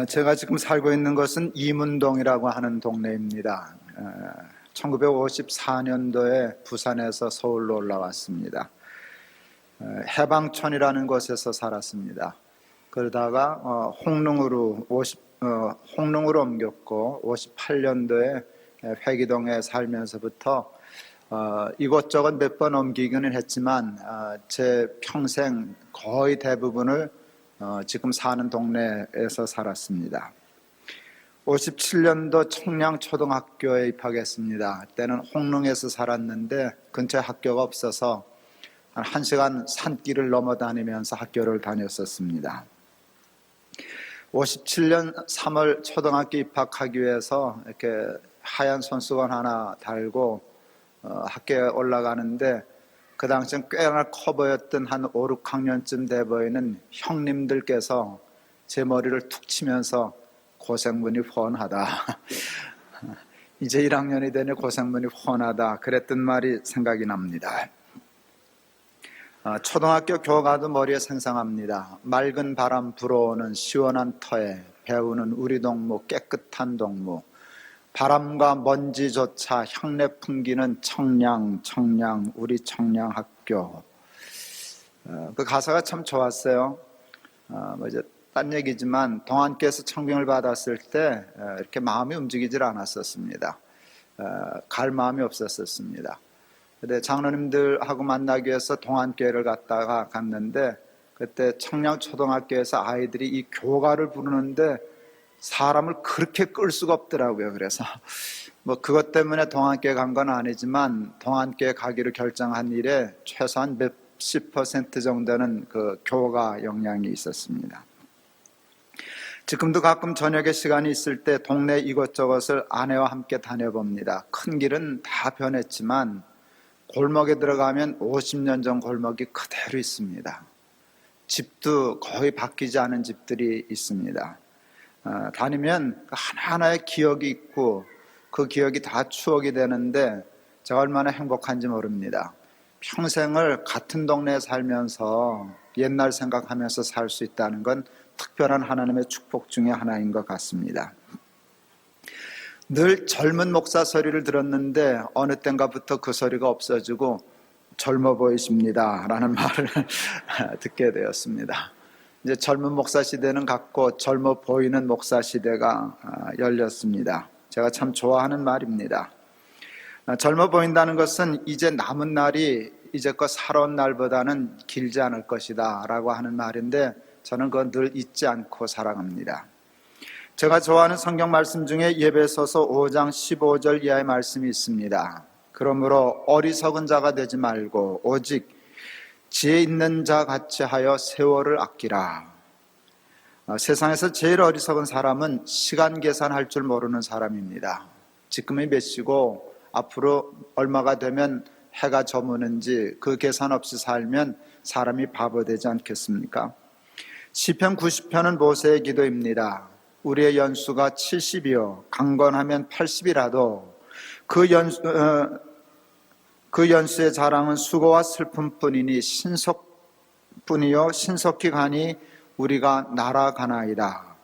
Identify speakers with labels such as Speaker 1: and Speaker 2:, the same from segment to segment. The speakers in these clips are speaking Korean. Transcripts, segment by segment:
Speaker 1: 제가 지금 살고 있는 것은 이문동이라고 하는 동네입니다. 1954년도에 부산에서 서울로 올라왔습니다. 해방촌이라는 곳에서 살았습니다. 그러다가 홍릉으로 옮겼고 58년도에 회기동에 살면서부터 이곳저곳 몇 번 옮기기는 했지만 제 평생 거의 대부분을 지금 사는 동네에서 살았습니다. 57년도 청량초등학교에 입학했습니다. 그때는 홍릉에서 살았는데 근처에 학교가 없어서 한 1시간 산길을 넘어다니면서 학교를 다녔었습니다. 57년 3월 초등학교 입학하기 위해서 이렇게 하얀 손수건 하나 달고 학교에 올라가는데 그 당시엔 꽤나 커 보였던 한 5, 6학년쯤 돼 보이는 형님들께서 제 머리를 툭 치면서 고생문이 훤하다. 이제 1학년이 되니 고생문이 훤하다. 그랬던 말이 생각이 납니다. 초등학교 교과도 머리에 생생합니다. 맑은 바람 불어오는 시원한 터에 배우는 우리 동무 깨끗한 동무, 바람과 먼지조차 향내 풍기는 청량 우리 청량학교. 그 가사가 참 좋았어요. 이제 딴 얘기지만 동안께서 청빙을 받았을 때 이렇게 마음이 움직이질 않았었습니다. 갈 마음이 없었습니다. 근데 장로님들하고 만나기 위해서 동안교회를 갔는데 그때 청량초등학교에서 아이들이 이 교가를 부르는데 사람을 그렇게 끌 수가 없더라고요. 그래서 그것 때문에 동안교회 간 건 아니지만 동안교회 가기로 결정한 일에 최소한 몇십 % 정도는 그 교가 영향이 있었습니다. 지금도 가끔 저녁에 시간이 있을 때 동네 이곳저곳을 아내와 함께 다녀봅니다. 큰 길은 다 변했지만 골목에 들어가면 50년 전 골목이 그대로 있습니다. 집도 거의 바뀌지 않은 집들이 있습니다. 다니면 하나하나의 기억이 있고 그 기억이 다 추억이 되는데 제가 얼마나 행복한지 모릅니다. 평생을 같은 동네에 살면서 옛날 생각하면서 살 수 있다는 건 특별한 하나님의 축복 중에 하나인 것 같습니다. 늘 젊은 목사 소리를 들었는데 어느 땐가부터 그 소리가 없어지고 젊어 보이십니다 라는 말을 듣게 되었습니다. 이제 젊은 목사 시대는 갔고 젊어 보이는 목사 시대가 열렸습니다. 제가 참 좋아하는 말입니다. 젊어 보인다는 것은 이제 남은 날이 이제껏 살아온 날보다는 길지 않을 것이다 라고 하는 말인데 저는 그건 늘 잊지 않고 살아갑니다. 제가 좋아하는 성경 말씀 중에 에베소서 5장 15절 이하의 말씀이 있습니다. 그러므로 어리석은 자가 되지 말고 오직 지혜 있는 자 같이 하여 세월을 아끼라. 세상에서 제일 어리석은 사람은 시간 계산할 줄 모르는 사람입니다. 지금이 몇 시고 앞으로 얼마가 되면 해가 저무는지 그 계산 없이 살면 사람이 바보 되지 않겠습니까? 시편 90편은 모세의 기도입니다. 우리의 연수가 70이요 강건하면 80이라도 그 연수의 자랑은 수고와 슬픔뿐이니 신속뿐이요 신속히 가니 우리가 날아가나이다.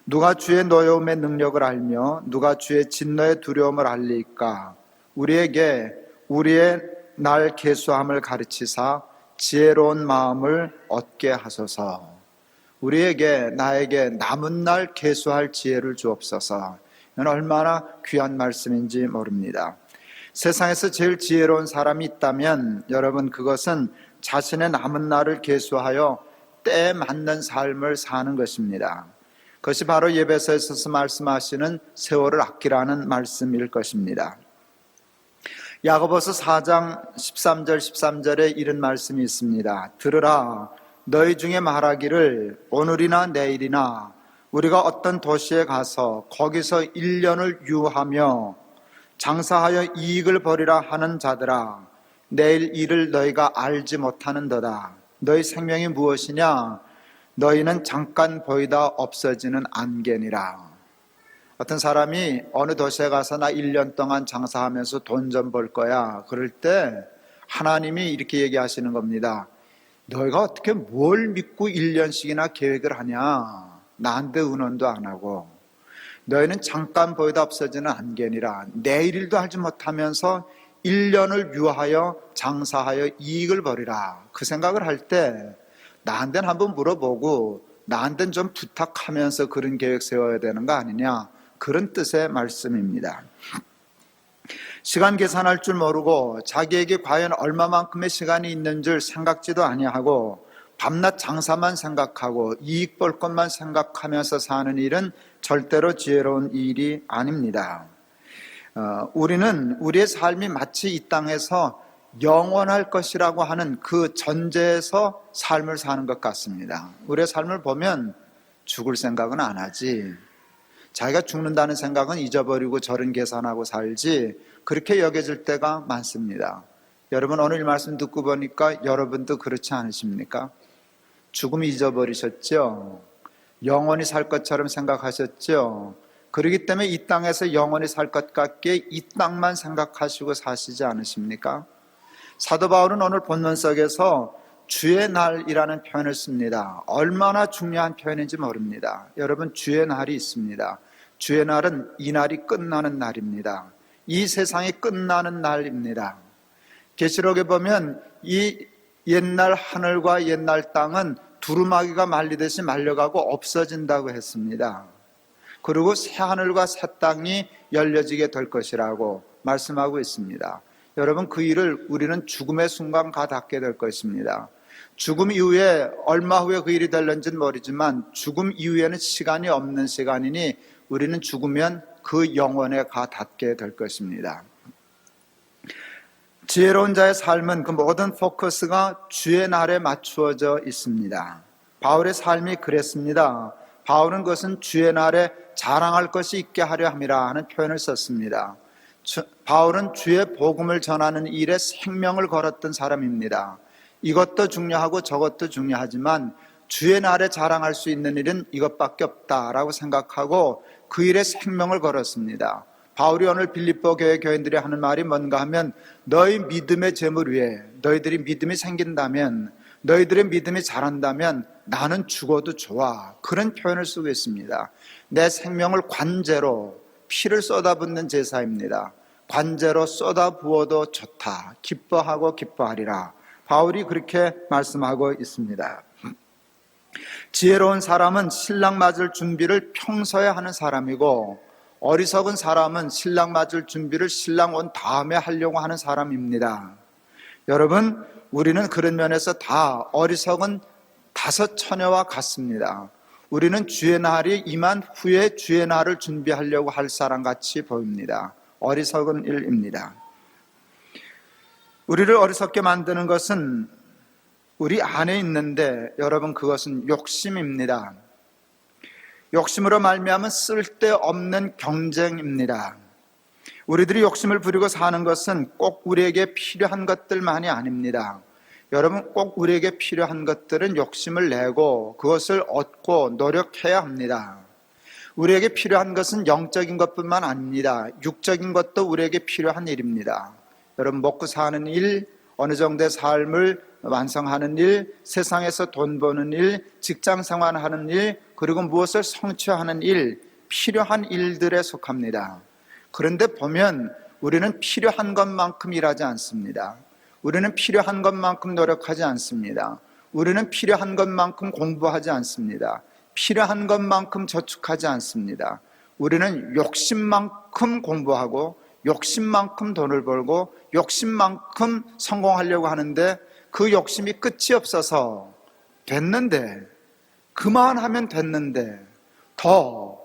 Speaker 1: 누가 주의 노여움의 능력을 알며 누가 주의 진노의 두려움을 알리까? 우리에게 우리의 날 계수함을 가르치사 지혜로운 마음을 얻게 하소서. 우리에게 나에게 남은 날 계수할 지혜를 주옵소서. 이건 얼마나 귀한 말씀인지 모릅니다. 세상에서 제일 지혜로운 사람이 있다면 여러분 그것은 자신의 남은 날을 계수하여 때에 맞는 삶을 사는 것입니다. 그것이 바로 에베소서에서 말씀하시는 세월을 아끼라는 말씀일 것입니다. 야고보서 4장 13절 13절에 이런 말씀이 있습니다. 들으라 너희 중에 말하기를 오늘이나 내일이나 우리가 어떤 도시에 가서 거기서 1년을 유하며 장사하여 이익을 벌이라 하는 자들아 내일 일을 너희가 알지 못하는도다. 너희 생명이 무엇이냐? 너희는 잠깐 보이다 없어지는 안개니라. 어떤 사람이 어느 도시에 가서 나 1년 동안 장사하면서 돈 좀 벌 거야. 그럴 때 하나님이 이렇게 얘기하시는 겁니다. 너희가 어떻게 뭘 믿고 1년씩이나 계획을 하냐? 나한테 의논도 안 하고 너희는 잠깐 보이다 없어지는 안개니라. 내일 일도 하지 못하면서 1년을 유하여 장사하여 이익을 벌이라. 그 생각을 할 때 나한테는 한번 물어보고 나한테는 좀 부탁하면서 그런 계획 세워야 되는 거 아니냐, 그런 뜻의 말씀입니다. 시간 계산할 줄 모르고 자기에게 과연 얼마만큼의 시간이 있는 줄 생각지도 아니하고 밤낮 장사만 생각하고 이익 볼 것만 생각하면서 사는 일은 절대로 지혜로운 일이 아닙니다. 우리는 우리의 삶이 마치 이 땅에서 영원할 것이라고 하는 그 전제에서 삶을 사는 것 같습니다. 우리의 삶을 보면 죽을 생각은 안 하지, 자기가 죽는다는 생각은 잊어버리고 절은 계산하고 살지, 그렇게 여겨질 때가 많습니다. 여러분, 오늘 이 말씀 듣고 보니까 여러분도 그렇지 않으십니까? 죽음 잊어버리셨죠? 영원히 살 것처럼 생각하셨죠? 그렇기 때문에 이 땅에서 영원히 살 것 같게 이 땅만 생각하시고 사시지 않으십니까? 사도 바울은 오늘 본문 속에서 주의 날이라는 표현을 씁니다. 얼마나 중요한 표현인지 모릅니다. 여러분, 주의 날이 있습니다. 주의 날은 이 날이 끝나는 날입니다. 이 세상이 끝나는 날입니다. 계시록에 보면 이 옛날 하늘과 옛날 땅은 두루마기가 말리듯이 말려가고 없어진다고 했습니다. 그리고 새 하늘과 새 땅이 열려지게 될 것이라고 말씀하고 있습니다. 여러분, 그 일을 우리는 죽음의 순간 가 닿게 될 것입니다. 죽음 이후에 얼마 후에 그 일이 될는지는 모르지만 죽음 이후에는 시간이 없는 시간이니 우리는 죽으면 그 영혼에 가 닿게 될 것입니다. 지혜로운 자의 삶은 그 모든 포커스가 주의 날에 맞추어져 있습니다. 바울의 삶이 그랬습니다. 바울은 그것은 주의 날에 자랑할 것이 있게 하려 함이라 하는 표현을 썼습니다. 바울은 주의 복음을 전하는 일에 생명을 걸었던 사람입니다. 이것도 중요하고 저것도 중요하지만 주의 날에 자랑할 수 있는 일은 이것밖에 없다라고 생각하고 그 일에 생명을 걸었습니다. 바울이 오늘 빌립보 교회 교인들이 하는 말이 뭔가 하면, 너희 믿음의 재물 위에 너희들이 믿음이 생긴다면, 너희들의 믿음이 자란다면 나는 죽어도 좋아, 그런 표현을 쓰고 있습니다. 내 생명을 관제로 피를 쏟아붓는 제사입니다. 관제로 쏟아부어도 좋다, 기뻐하고 기뻐하리라. 바울이 그렇게 말씀하고 있습니다. 지혜로운 사람은 신랑 맞을 준비를 평소에 하는 사람이고, 어리석은 사람은 신랑 맞을 준비를 신랑 온 다음에 하려고 하는 사람입니다. 여러분, 우리는 그런 면에서 다 어리석은 다섯 처녀와 같습니다. 우리는 주의 날이 임한 후에 주의 날을 준비하려고 할 사람같이 보입니다. 어리석은 일입니다. 우리를 어리석게 만드는 것은 우리 안에 있는데, 여러분, 그것은 욕심입니다. 욕심으로 말미암은 쓸데없는 경쟁입니다. 우리들이 욕심을 부리고 사는 것은 꼭 우리에게 필요한 것들만이 아닙니다. 여러분, 꼭 우리에게 필요한 것들은 욕심을 내고 그것을 얻고 노력해야 합니다. 우리에게 필요한 것은 영적인 것뿐만 아닙니다. 육적인 것도 우리에게 필요한 일입니다. 여러분, 먹고 사는 일, 어느 정도의 삶을 완성하는 일, 세상에서 돈 버는 일, 직장 생활하는 일, 그리고 무엇을 성취하는 일, 필요한 일들에 속합니다. 그런데 보면 우리는 필요한 것만큼 일하지 않습니다. 우리는 필요한 것만큼 노력하지 않습니다. 우리는 필요한 것만큼 공부하지 않습니다. 필요한 것만큼 저축하지 않습니다. 우리는 욕심만큼 공부하고 욕심만큼 돈을 벌고 욕심만큼 성공하려고 하는데, 그 욕심이 끝이 없어서 됐는데, 그만하면 됐는데 더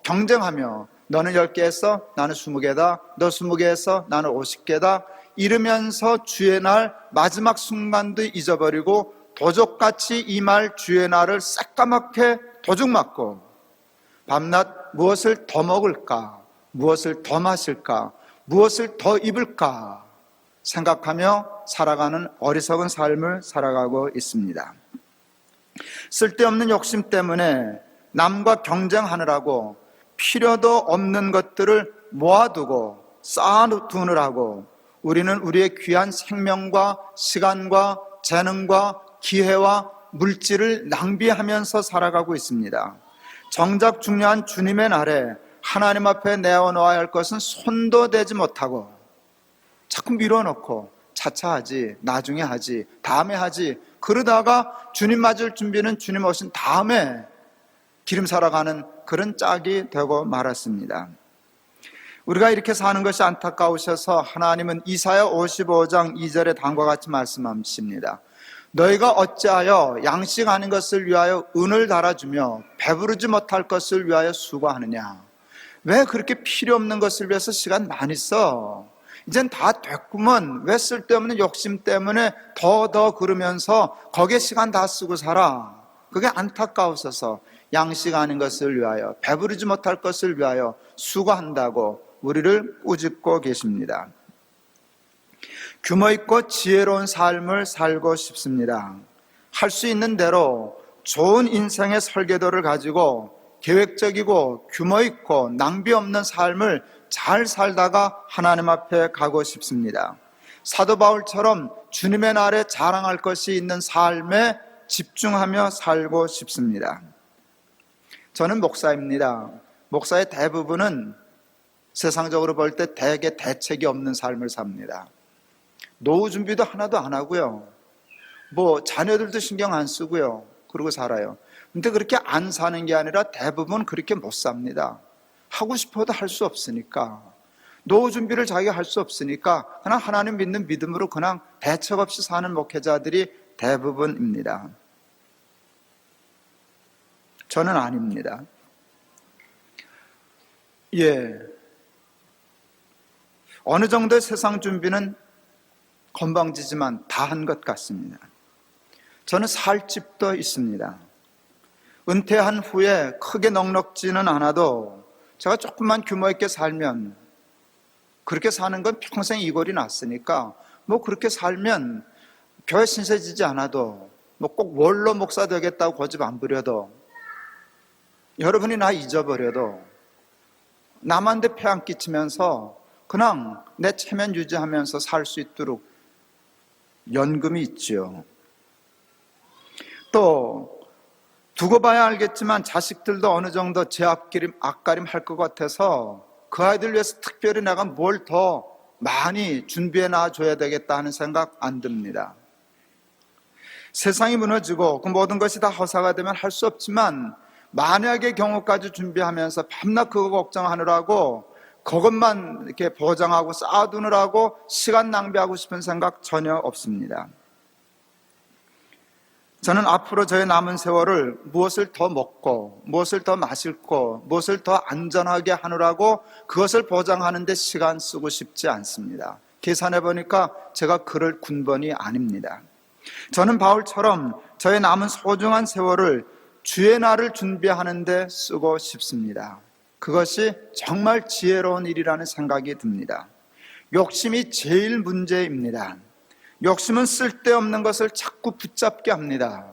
Speaker 1: 경쟁하며, 너는 10개 했어? 나는 20개다. 너 20개 했어? 나는 50개다. 이러면서 주의 날 마지막 순간도 잊어버리고 도적같이 이 말 주의 날을 새까맣게 도둑 맞고 밤낮 무엇을 더 먹을까, 무엇을 더 마실까, 무엇을 더 입을까 생각하며 살아가는 어리석은 삶을 살아가고 있습니다. 쓸데없는 욕심 때문에 남과 경쟁하느라고 필요도 없는 것들을 모아두고 쌓아두느라고 우리는 우리의 귀한 생명과 시간과 재능과 기회와 물질을 낭비하면서 살아가고 있습니다. 정작 중요한 주님의 날에 하나님 앞에 내어놓아야 할 것은 손도 대지 못하고 자꾸 밀어넣고 차차 하지, 나중에 하지, 다음에 하지, 그러다가 주님 맞을 준비는 주님 오신 다음에 기름 사러 가는 그런 짝이 되고 말았습니다. 우리가 이렇게 사는 것이 안타까우셔서 하나님은 이사야 55장 2절에 다음과 같이 말씀하십니다. 너희가 어찌하여 양식 아닌 것을 위하여 은을 달아주며 배부르지 못할 것을 위하여 수고하느냐. 왜 그렇게 필요 없는 것을 위해서 시간 많이 써? 이젠 다 됐구먼. 왜 쓸데없는 욕심 때문에 더 그러면서 거기에 시간 다 쓰고 살아? 그게 안타까우셔서 양식 아닌 것을 위하여 배부르지 못할 것을 위하여 수고한다고 우리를 꾸짖고 계십니다. 규모 있고 지혜로운 삶을 살고 싶습니다. 할 수 있는 대로 좋은 인생의 설계도를 가지고 계획적이고 규모 있고 낭비 없는 삶을 잘 살다가 하나님 앞에 가고 싶습니다. 사도 바울처럼 주님의 날에 자랑할 것이 있는 삶에 집중하며 살고 싶습니다. 저는 목사입니다. 목사의 대부분은 세상적으로 볼 때 대개 대책이 없는 삶을 삽니다. 노후 준비도 하나도 안 하고요. 자녀들도 신경 안 쓰고요. 그러고 살아요. 근데 그렇게 안 사는 게 아니라 대부분 그렇게 못 삽니다. 하고 싶어도 할 수 없으니까. 노후 준비를 자기가 할 수 없으니까 그냥 하나님 믿는 믿음으로 그냥 대책 없이 사는 목회자들이 대부분입니다. 저는 아닙니다. 어느 정도의 세상 준비는 건방지지만 다 한 것 같습니다. 저는 살 집도 있습니다. 은퇴한 후에 크게 넉넉지는 않아도 제가 조금만 규모 있게 살면, 그렇게 사는 건 평생 이골이 났으니까 그렇게 살면 교회 신세 지지 않아도 꼭 원로 목사 되겠다고 고집 안 부려도, 여러분이 나 잊어버려도 남한테 폐 안 끼치면서 그냥 내 체면 유지하면서 살 수 있도록 연금이 있죠. 또 두고 봐야 알겠지만 자식들도 어느 정도 제 앞가림 할 것 같아서 그 아이들 위해서 특별히 내가 뭘 더 많이 준비해 놔줘야 되겠다 하는 생각 안 듭니다. 세상이 무너지고 그 모든 것이 다 허사가 되면 할 수 없지만, 만약의 경우까지 준비하면서 밤낮 그거 걱정하느라고 그것만 이렇게 보장하고 쌓아두느라고 시간 낭비하고 싶은 생각 전혀 없습니다. 저는 앞으로 저의 남은 세월을 무엇을 더 먹고 무엇을 더 마실고 무엇을 더 안전하게 하느라고 그것을 보장하는 데 시간 쓰고 싶지 않습니다. 계산해 보니까 제가 그럴 군번이 아닙니다. 저는 바울처럼 저의 남은 소중한 세월을 주의 날을 준비하는 데 쓰고 싶습니다. 그것이 정말 지혜로운 일이라는 생각이 듭니다. 욕심이 제일 문제입니다. 욕심은 쓸데없는 것을 자꾸 붙잡게 합니다.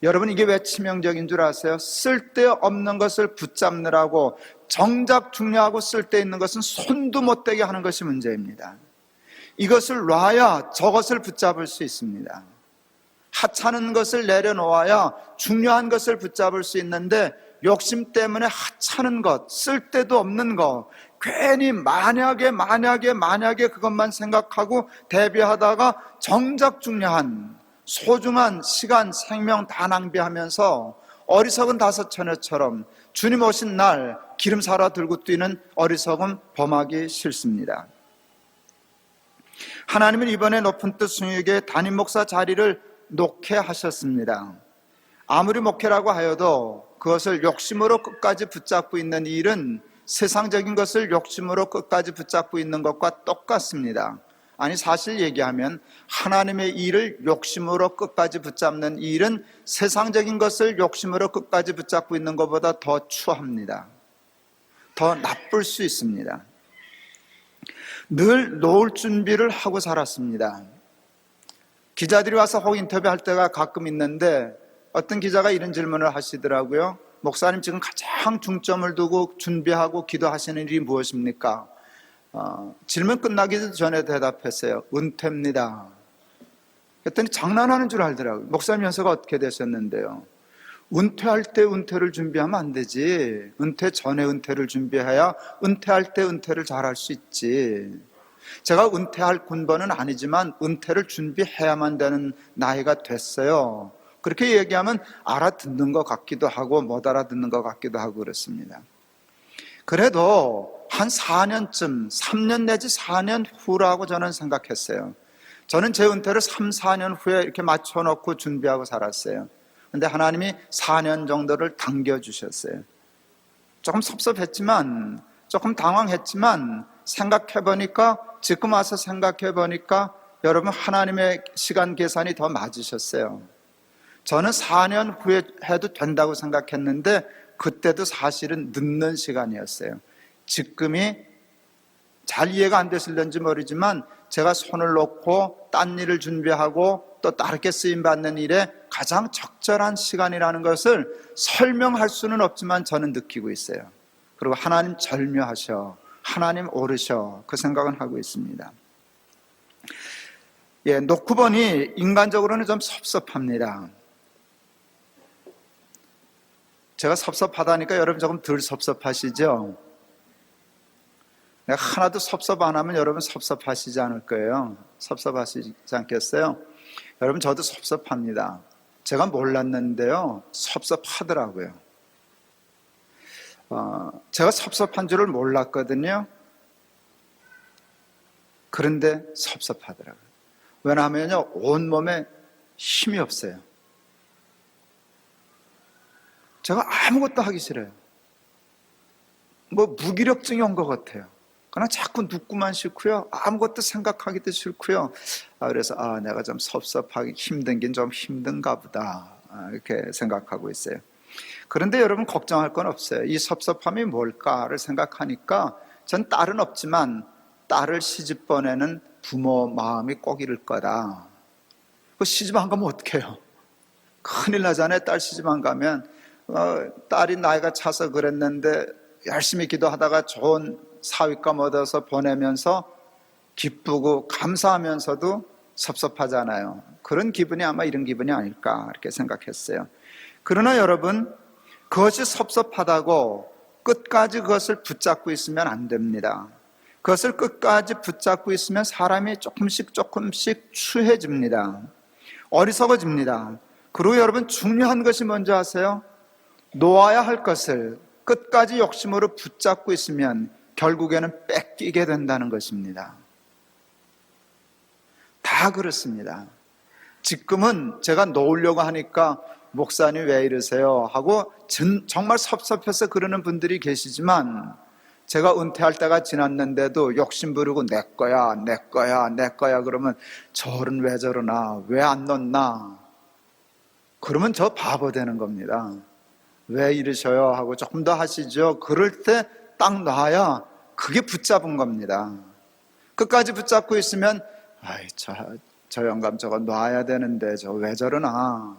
Speaker 1: 여러분, 이게 왜 치명적인 줄 아세요? 쓸데없는 것을 붙잡느라고 정작 중요하고 쓸데있는 것은 손도 못 대게 하는 것이 문제입니다. 이것을 놔야 저것을 붙잡을 수 있습니다. 하찮은 것을 내려놓아야 중요한 것을 붙잡을 수 있는데, 욕심 때문에 하찮은 것, 쓸데도 없는 것, 괜히 만약에 그것만 생각하고 대비하다가 정작 중요한 소중한 시간, 생명 다 낭비하면서 어리석은 다섯 처녀처럼 주님 오신 날 기름 사러 들고 뛰는 어리석음 범하기 싫습니다. 하나님은 이번에 높은 뜻 순육의 담임 목사 자리를 놓게 하셨습니다. 아무리 목회라고 하여도 그것을 욕심으로 끝까지 붙잡고 있는 일은 세상적인 것을 욕심으로 끝까지 붙잡고 있는 것과 똑같습니다. 아니, 사실 얘기하면 하나님의 일을 욕심으로 끝까지 붙잡는 일은 세상적인 것을 욕심으로 끝까지 붙잡고 있는 것보다 더 추합니다. 더 나쁠 수 있습니다. 늘 놓을 준비를 하고 살았습니다. 기자들이 와서 혹 인터뷰할 때가 가끔 있는데 어떤 기자가 이런 질문을 하시더라고요. 목사님, 지금 가장 중점을 두고 준비하고 기도하시는 일이 무엇입니까? 질문 끝나기 전에 대답했어요. 은퇴입니다. 그랬더니 장난하는 줄 알더라고요. 목사님 연세가 어떻게 되셨는데요? 은퇴할 때 은퇴를 준비하면 안 되지. 은퇴 전에 은퇴를 준비해야 은퇴할 때 은퇴를 잘할 수 있지. 제가 은퇴할 군번은 아니지만 은퇴를 준비해야만 되는 나이가 됐어요. 그렇게 얘기하면 알아듣는 것 같기도 하고 못 알아듣는 것 같기도 하고 그렇습니다. 그래도 한 4년쯤, 3년 내지 4년 후라고 저는 생각했어요. 저는 제 은퇴를 3, 4년 후에 이렇게 맞춰놓고 준비하고 살았어요. 근데 하나님이 4년 정도를 당겨주셨어요. 조금 섭섭했지만, 조금 당황했지만, 생각해보니까, 지금 와서 생각해보니까, 여러분 하나님의 시간 계산이 더 맞으셨어요. 저는 4년 후에 해도 된다고 생각했는데, 그때도 사실은 늦는 시간이었어요. 지금이 잘 이해가 안 되실는지 모르지만, 제가 손을 놓고 딴 일을 준비하고 또 다르게 쓰임받는 일에 가장 적절한 시간이라는 것을 설명할 수는 없지만 저는 느끼고 있어요. 그리고 하나님 절묘하셔, 하나님 오르셔, 그 생각은 하고 있습니다. 놓고 보니 인간적으로는 좀 섭섭합니다. 제가 섭섭하다니까 여러분 조금 덜 섭섭하시죠? 내가 하나도 섭섭 안 하면 여러분 섭섭하시지 않을 거예요. 섭섭하시지 않겠어요? 여러분 저도 섭섭합니다. 제가 몰랐는데요, 섭섭하더라고요. 제가 섭섭한 줄을 몰랐거든요. 그런데 섭섭하더라고요. 왜냐하면요, 온몸에 힘이 없어요. 제가 아무것도 하기 싫어요. 무기력증이 온 것 같아요. 그러나 자꾸 눕고만 싫고요, 아무것도 생각하기도 싫고요. 그래서 내가 좀 섭섭하기 힘든 좀 힘든가 보다, 이렇게 생각하고 있어요. 그런데 여러분 걱정할 건 없어요. 이 섭섭함이 뭘까를 생각하니까 전 딸은 없지만 딸을 시집 보내는 부모 마음이 꼭 이럴 거다. 시집 안 가면 어떡해요? 큰일 나잖아요. 딸 시집 안 가면. 딸이 나이가 차서 그랬는데 열심히 기도하다가 좋은 사위감 얻어서 보내면서 기쁘고 감사하면서도 섭섭하잖아요. 그런 기분이 아마 이런 기분이 아닐까 이렇게 생각했어요. 그러나 여러분, 그것이 섭섭하다고 끝까지 그것을 붙잡고 있으면 안 됩니다. 그것을 끝까지 붙잡고 있으면 사람이 조금씩 추해집니다. 어리석어집니다. 그리고 여러분 중요한 것이 뭔지 아세요? 놓아야 할 것을 끝까지 욕심으로 붙잡고 있으면 결국에는 뺏기게 된다는 것입니다. 다 그렇습니다. 지금은 제가 놓으려고 하니까 목사님 왜 이러세요? 하고 정말 섭섭해서 그러는 분들이 계시지만, 제가 은퇴할 때가 지났는데도 욕심 부리고 내 거야 그러면 저는 왜 저러나, 왜 안 놓나, 그러면 저 바보 되는 겁니다. 왜 이러셔요? 하고 조금 더 하시죠. 그럴 때 딱 놔야 그게 붙잡은 겁니다. 끝까지 붙잡고 있으면 저 영감 저거 놔야 되는데 저 왜 저러나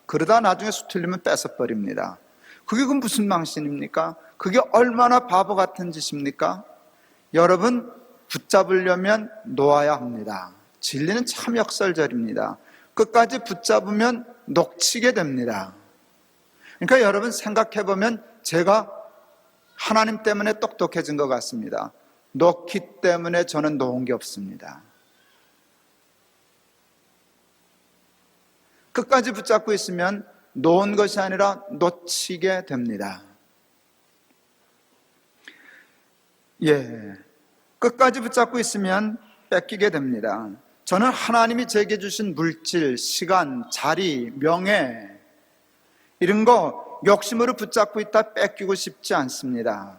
Speaker 1: 그러다 나중에 수틀리면 뺏어버립니다. 그게 무슨 망신입니까? 그게 얼마나 바보 같은 짓입니까? 여러분, 붙잡으려면 놓아야 합니다. 진리는 참 역설절입니다. 끝까지 붙잡으면 놓치게 됩니다. 그러니까 여러분 생각해보면 제가 하나님 때문에 똑똑해진 것 같습니다. 놓기 때문에 저는 놓은 게 없습니다. 끝까지 붙잡고 있으면 놓은 것이 아니라 놓치게 됩니다. 끝까지 붙잡고 있으면 뺏기게 됩니다. 저는 하나님이 제게 주신 물질, 시간, 자리, 명예, 이런 거 욕심으로 붙잡고 있다 뺏기고 싶지 않습니다.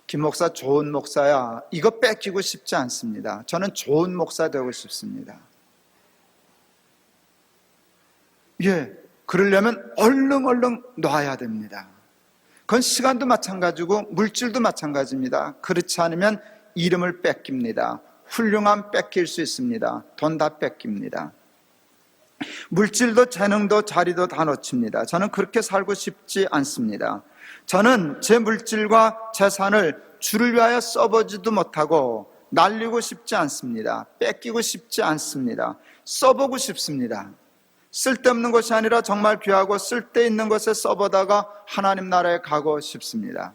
Speaker 1: 김 목사 좋은 목사야, 이거 뺏기고 싶지 않습니다. 저는 좋은 목사 되고 싶습니다. 그러려면 얼른 놔야 됩니다. 그건 시간도 마찬가지고 물질도 마찬가지입니다. 그렇지 않으면 이름을 뺏깁니다. 훌륭함 뺏길 수 있습니다. 돈 다 뺏깁니다. 물질도 재능도 자리도 다 놓칩니다. 저는 그렇게 살고 싶지 않습니다. 저는 제 물질과 재산을 주를 위하여 써보지도 못하고 날리고 싶지 않습니다. 뺏기고 싶지 않습니다. 써보고 싶습니다. 쓸데없는 것이 아니라 정말 귀하고 쓸데있는 것에 써보다가 하나님 나라에 가고 싶습니다.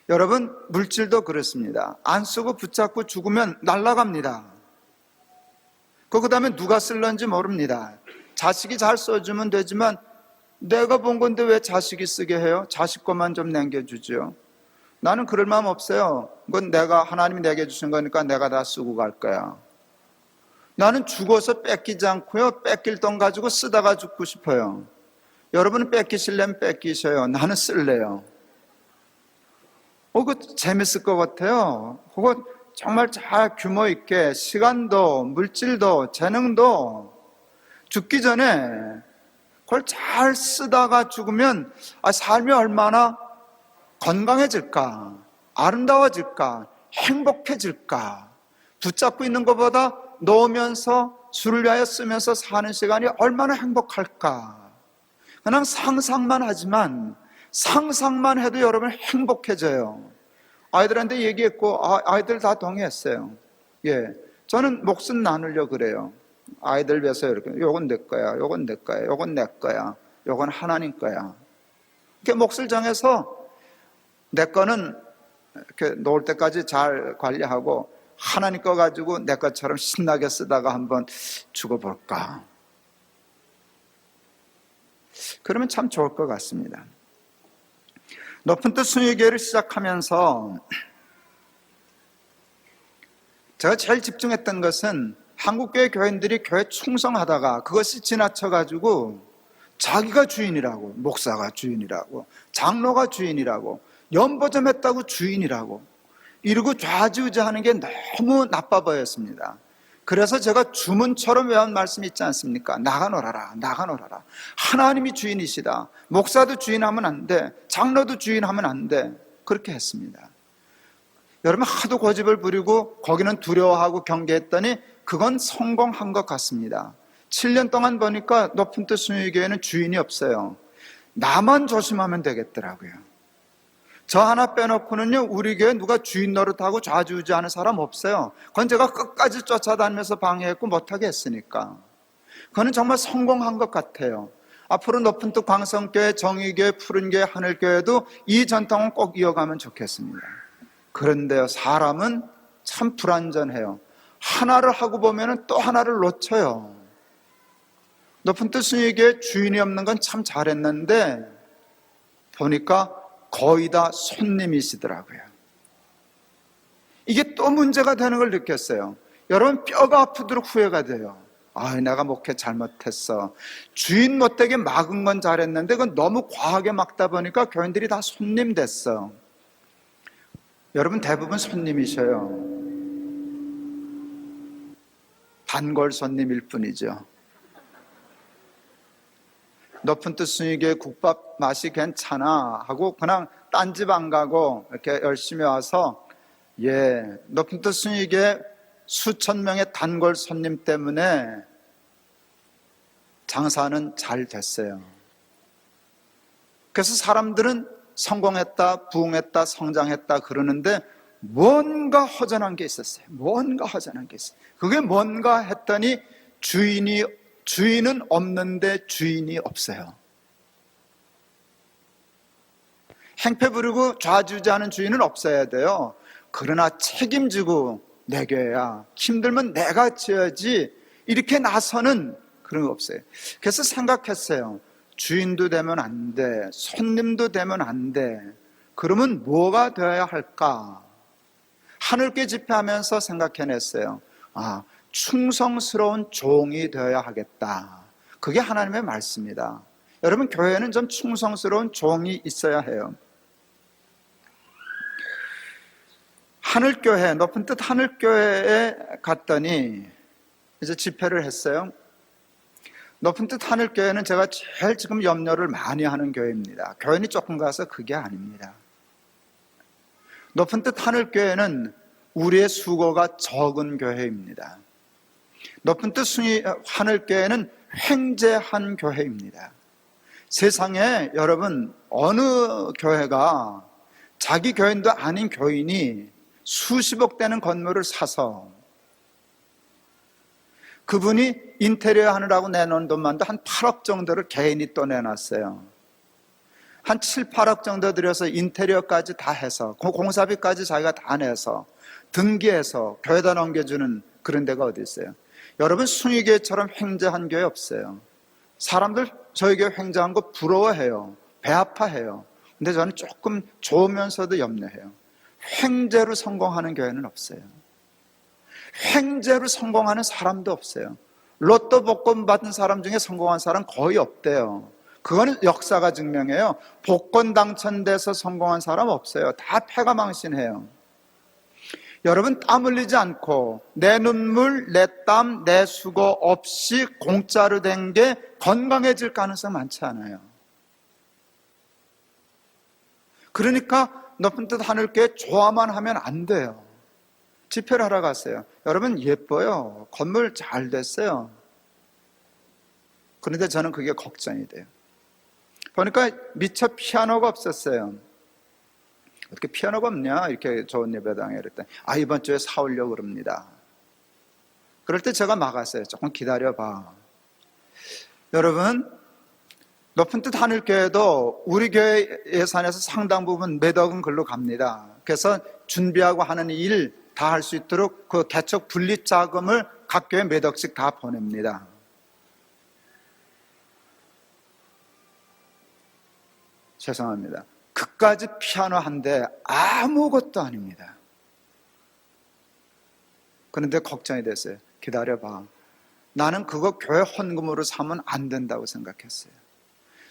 Speaker 1: 여러분, 물질도 그렇습니다. 안 쓰고 붙잡고 죽으면 날아갑니다. 그 다음에 누가 쓸런지 모릅니다. 자식이 잘 써주면 되지만 내가 본 건데 왜 자식이 쓰게 해요? 자식 것만 좀 남겨주죠. 나는 그럴 마음 없어요. 그건 하나님이 내게 주신 거니까 내가 다 쓰고 갈 거야. 나는 죽어서 뺏기지 않고요, 뺏길 돈 가지고 쓰다가 죽고 싶어요. 여러분은 뺏기실래면 뺏기셔요. 나는 쓸래요. 그거 재밌을 것 같아요. 그거 정말 잘 규모 있게 시간도 물질도 재능도 죽기 전에 그걸 잘 쓰다가 죽으면 삶이 얼마나 건강해질까, 아름다워질까, 행복해질까. 붙잡고 있는 것보다 놓으면서 술을 위하여 쓰면서 사는 시간이 얼마나 행복할까. 그냥 상상만 하지만 상상만 해도 여러분 행복해져요. 아이들한테 얘기했고 아이들 다 동의했어요. 저는 목숨 나누려 그래요. 아이들 위해서 이렇게 요건 내 거야, 요건 내 거야, 요건 내 거야, 요건 하나님 거야. 이렇게 몫을 정해서 내 거는 이렇게 놓을 때까지 잘 관리하고 하나님 거 가지고 내 것처럼 신나게 쓰다가 한번 죽어볼까. 그러면 참 좋을 것 같습니다. 높은 뜻 순위교회를 시작하면서 제가 제일 집중했던 것은 한국교회 교인들이 교회 충성하다가 그것이 지나쳐가지고 자기가 주인이라고, 목사가 주인이라고, 장로가 주인이라고, 연보점 했다고 주인이라고 이러고 좌지우지하는 게 너무 나빠 보였습니다. 그래서 제가 주문처럼 외운 말씀이 있지 않습니까? 나가 놀아라, 나가 놀아라. 하나님이 주인이시다. 목사도 주인하면 안 돼, 장로도 주인하면 안 돼. 그렇게 했습니다. 여러분, 하도 고집을 부리고 거기는 두려워하고 경계했더니 그건 성공한 것 같습니다. 7년 동안 보니까 높은 뜻 순위교회는 주인이 없어요. 나만 조심하면 되겠더라고요. 저 하나 빼놓고는요, 우리 교회 누가 주인 노릇하고 좌지우지하는 사람 없어요. 그건 제가 끝까지 쫓아다니면서 방해했고 못하게 했으니까. 그거는 정말 성공한 것 같아요. 앞으로 높은 뜻 광성교회, 정의교회, 푸른교회, 하늘교회도 이 전통은 꼭 이어가면 좋겠습니다. 그런데요, 사람은 참 불완전해요. 하나를 하고 보면 또 하나를 놓쳐요. 높은 뜻 순위교회 주인이 없는 건 참 잘했는데 보니까 거의 다 손님이시더라고요. 이게 또 문제가 되는 걸 느꼈어요. 여러분, 뼈가 아프도록 후회가 돼요. 내가 목회 잘못했어. 주인 못되게 막은 건 잘했는데 그건 너무 과하게 막다 보니까 교인들이 다 손님 됐어. 여러분, 대부분 손님이셔요. 단골 손님일 뿐이죠. 높은 뜻 순위교회 국밥 맛이 괜찮아 하고 그냥 딴 집 안 가고 이렇게 열심히 와서 높은 뜻 순위교회 수천 명의 단골 손님 때문에 장사는 잘 됐어요. 그래서 사람들은 성공했다, 부흥했다, 성장했다 그러는데 뭔가 허전한 게 있었어요. 뭔가 허전한 게 있어요. 그게 뭔가 했더니 주인은 없는데 주인이 없어요. 행패 부리고 좌지우지하는 주인은 없어야 돼요. 그러나 책임지고 내 교회야, 힘들면 내가 지어야지 이렇게 나서는 그런 거 없어요. 그래서 생각했어요. 주인도 되면 안 돼, 손님도 되면 안 돼. 그러면 뭐가 되어야 할까? 하늘께 집회하면서 생각해냈어요. 충성스러운 종이 되어야 하겠다. 그게 하나님의 말씀이다. 여러분, 교회는 좀 충성스러운 종이 있어야 해요. 하늘교회, 높은 뜻 하늘교회에 갔더니 이제 집회를 했어요. 높은 뜻 하늘교회는 제가 제일 지금 염려를 많이 하는 교회입니다. 교인이 조금 가서 그게 아닙니다. 높은 뜻 하늘교회는 우리의 수고가 적은 교회입니다. 높은 뜻 하늘교회는 횡재한 교회입니다. 세상에 여러분, 어느 교회가 자기 교인도 아닌 교인이 수십억 되는 건물을 사서 그분이 인테리어 하느라고 내놓은 돈만도 한 8억 정도를 개인이 또 내놨어요. 한 7, 8억 정도 들여서 인테리어까지 다 해서 공사비까지 자기가 다 내서 등기해서 교회에다 넘겨주는 그런 데가 어디 있어요? 여러분, 순위교회처럼 횡재한 교회 없어요. 사람들 저희 교회 횡재한 거 부러워해요. 배 아파해요. 근데 저는 조금 좋으면서도 염려해요. 횡재로 성공하는 교회는 없어요. 횡재로 성공하는 사람도 없어요. 로또 복권 받은 사람 중에 성공한 사람 거의 없대요. 그거는 역사가 증명해요. 복권 당첨돼서 성공한 사람 없어요. 다 패가망신해요. 여러분, 땀 흘리지 않고 내 눈물, 내 땀, 내 수고 없이 공짜로 된 게 건강해질 가능성 많지 않아요. 그러니까 높은 뜻 하늘께 좋아만 하면 안 돼요. 집회를 하러 갔어요. 여러분, 예뻐요. 건물 잘 됐어요. 그런데 저는 그게 걱정이 돼요. 보니까 미처 피아노가 없었어요. 어떻게 피아노가 없냐? 이렇게 좋은 예배당에 그랬더니 이번 주에 사오려고 그럽니다. 그럴 때 제가 막았어요. 조금 기다려봐. 여러분, 높은 뜻 하늘교회도 우리 교회 예산에서 상당 부분 몇 억은 글로 갑니다. 그래서 준비하고 하는 일 다 할 수 있도록 그 개척 분립 자금을 각 교회 몇 억씩 다 보냅니다. 죄송합니다. 그까지 피아노 한 대 아무것도 아닙니다. 그런데 걱정이 됐어요. 기다려봐. 나는 그거 교회 헌금으로 사면 안 된다고 생각했어요.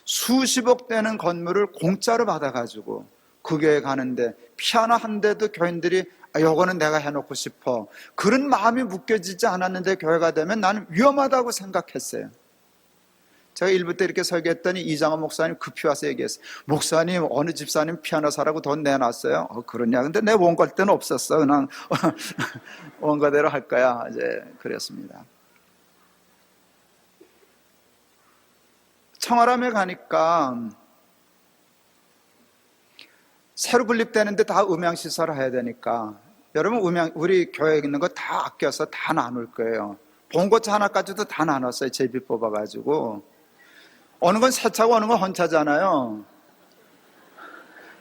Speaker 1: 수십억 되는 건물을 공짜로 받아가지고 그 교회 가는데 피아노 한 대도 교인들이 요거는 내가 해놓고 싶어, 그런 마음이 묶여지지 않았는데 교회가 되면 나는 위험하다고 생각했어요. 제가 일부 때 이렇게 설교했더니 이장원 목사님 급히 와서 얘기했어요. 목사님, 어느 집사님 피아노 사라고 돈 내놨어요? 그러냐? 근데 내 원고 때는 없었어. 그냥 원고대로 할 거야. 이제 그랬습니다. 청아람에 가니까 새로 분립되는데 다 음향시설을 해야 되니까 여러분, 우리 교회에 있는 거 다 아껴서 다 나눌 거예요. 봉고차 하나까지도 다 나눴어요. 제비 뽑아가지고. 어느 건 새 차고 어느 건 헌차잖아요.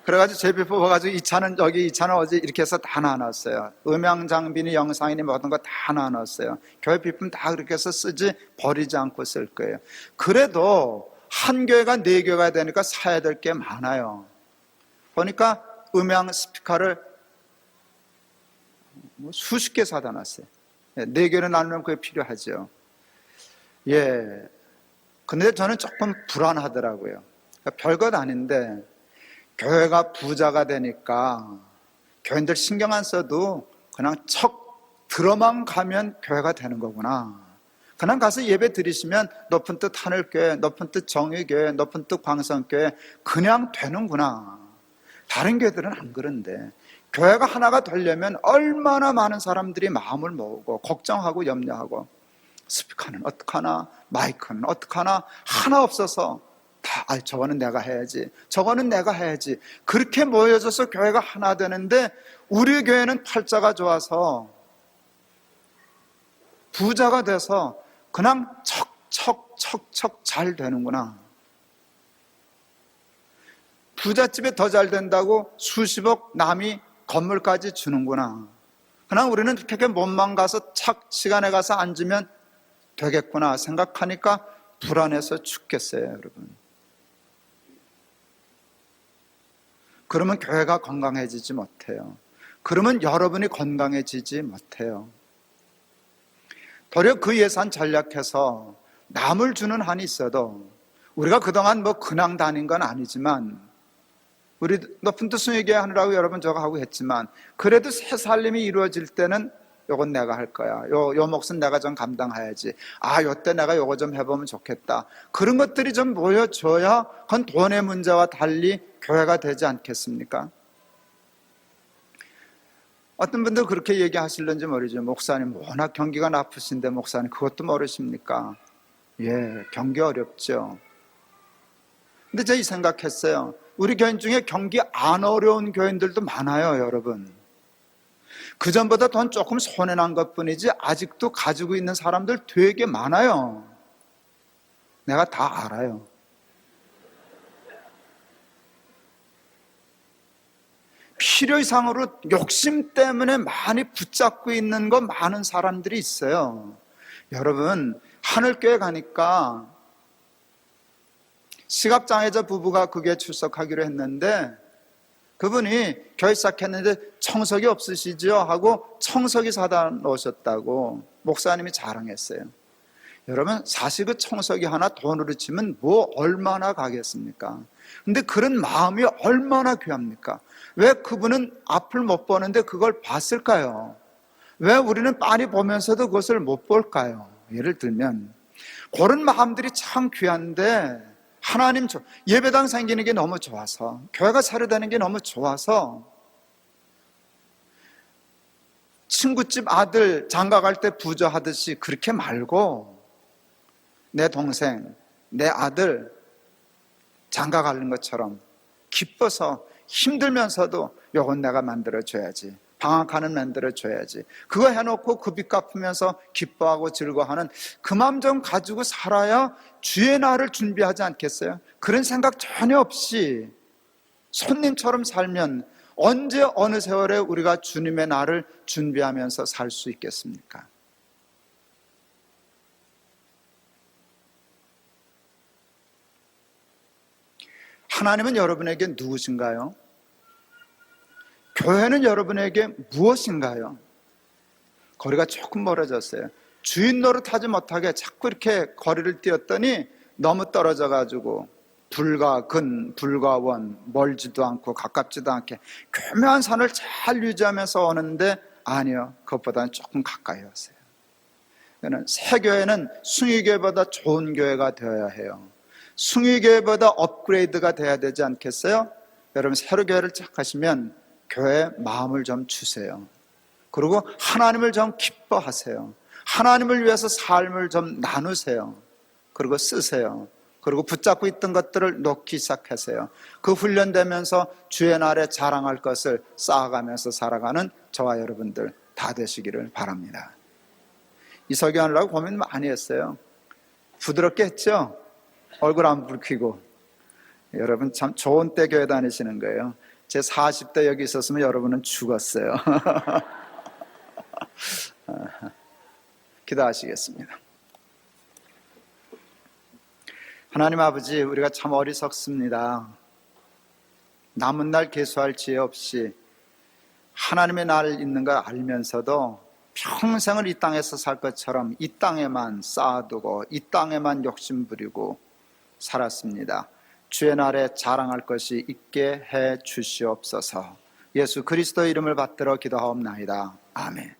Speaker 1: 그래가지고 제비 뽑아가지고 이 차는 여기, 이 차는 어디, 이렇게 해서 다 나눴어요. 음향 장비니 영상이니 모든 거 다 나눴어요. 교회 비품 다 그렇게 해서 쓰지 버리지 않고 쓸 거예요. 그래도 한 교회가 네 교회가 되니까 사야 될 게 많아요. 보니까 음향 스피커를 수십 개 사다 놨어요. 네 교회를 나누면 그게 필요하죠. 예. 근데 저는 조금 불안하더라고요. 별것 아닌데 교회가 부자가 되니까 교인들 신경 안 써도 그냥 척 들어만 가면 교회가 되는 거구나. 그냥 가서 예배 드리시면 높은 뜻 하늘교회, 높은 뜻 정의교회, 높은 뜻 광성교회 그냥 되는구나. 다른 교회들은 안 그런데 교회가 하나가 되려면 얼마나 많은 사람들이 마음을 모으고 걱정하고 염려하고, 스피커는 어떡하나, 마이크는 어떡하나, 하나 없어서 다 저거는 내가 해야지, 저거는 내가 해야지, 그렇게 모여져서 교회가 하나 되는데 우리 교회는 팔자가 좋아서 부자가 돼서 그냥 척척척척 잘 되는구나. 부잣집에 더 잘 된다고 수십억 남이 건물까지 주는구나. 그냥 우리는 그렇게 몸만 가서 착 시간에 가서 앉으면 되겠구나 생각하니까 불안해서 죽겠어요, 여러분. 그러면 교회가 건강해지지 못해요. 그러면 여러분이 건강해지지 못해요. 도리어 그 예산 전략해서 남을 주는 한이 있어도, 우리가 그동안 근황 다닌 건 아니지만, 우리 높은 뜻 순위교회 하느라고 여러분 저거 하고 했지만, 그래도 새 살림이 이루어질 때는 요건 내가 할 거야. 요 몫은 내가 좀 감당해야지. 요때 내가 요거 좀 해보면 좋겠다. 그런 것들이 좀 모여져야 그건 돈의 문제와 달리 교회가 되지 않겠습니까? 어떤 분들 그렇게 얘기하실런지 모르죠. 목사님, 워낙 경기가 나쁘신데 목사님 그것도 모르십니까? 예, 경기 어렵죠. 근데 제가 이 생각했어요. 우리 교인 중에 경기 안 어려운 교인들도 많아요, 여러분. 그전보다 돈 조금 손해난 것뿐이지 아직도 가지고 있는 사람들 되게 많아요. 내가 다 알아요. 필요 이상으로 욕심 때문에 많이 붙잡고 있는 거 많은 사람들이 있어요. 여러분, 하늘교회 가니까 시각장애자 부부가 그게 출석하기로 했는데 그분이 교회 시작했는데 청석이 없으시죠? 하고 청석이 사다 놓으셨다고 목사님이 자랑했어요. 여러분, 사실 그 청석이 하나 돈으로 치면 뭐 얼마나 가겠습니까? 근데 그런 마음이 얼마나 귀합니까? 왜 그분은 앞을 못 보는데 그걸 봤을까요? 왜 우리는 빤히 보면서도 그것을 못 볼까요? 예를 들면 그런 마음들이 참 귀한데 하나님 예배당 생기는 게 너무 좋아서, 교회가 차려되는 게 너무 좋아서 친구집 아들 장가갈 때 부조하듯이 그렇게 말고 내 동생, 내 아들 장가가는 것처럼 기뻐서 힘들면서도 요건 내가 만들어줘야지, 방학하는 만들어줘야지, 그거 해놓고 그 빚 갚으면서 기뻐하고 즐거워하는 그 마음 좀 가지고 살아야 주의 날을 준비하지 않겠어요? 그런 생각 전혀 없이 손님처럼 살면 언제 어느 세월에 우리가 주님의 날을 준비하면서 살 수 있겠습니까? 하나님은 여러분에게 누구신가요? 교회는 여러분에게 무엇인가요? 거리가 조금 멀어졌어요. 주인 노릇하지 못하게 자꾸 이렇게 거리를 뛰었더니 너무 떨어져가지고 불과 근, 불과 원, 멀지도 않고 가깝지도 않게 교묘한 산을 잘 유지하면서 오는데 아니요, 그것보다는 조금 가까이 왔어요. 새 교회는 숭의교회보다 좋은 교회가 되어야 해요. 숭의교회보다 업그레이드가 돼야 되지 않겠어요? 여러분, 새로 교회를 시작하시면 교회에 마음을 좀 주세요. 그리고 하나님을 좀 기뻐하세요. 하나님을 위해서 삶을 좀 나누세요. 그리고 쓰세요. 그리고 붙잡고 있던 것들을 놓기 시작하세요. 그 훈련되면서 주의 날에 자랑할 것을 쌓아가면서 살아가는 저와 여러분들 다 되시기를 바랍니다. 이 설교하려고 고민 많이 했어요. 부드럽게 했죠? 얼굴 안 붉히고. 여러분 참 좋은 때 교회 다니시는 거예요. 제 40대 여기 있었으면 여러분은 죽었어요. 기도하시겠습니다. 하나님 아버지, 우리가 참 어리석습니다. 남은 날 계수할 지혜 없이 하나님의 날 있는 걸 알면서도 평생을 이 땅에서 살 것처럼 이 땅에만 쌓아두고 이 땅에만 욕심부리고 살았습니다. 주의 날에 자랑할 것이 있게 해 주시옵소서. 예수 그리스도의 이름을 받들어 기도하옵나이다. 아멘.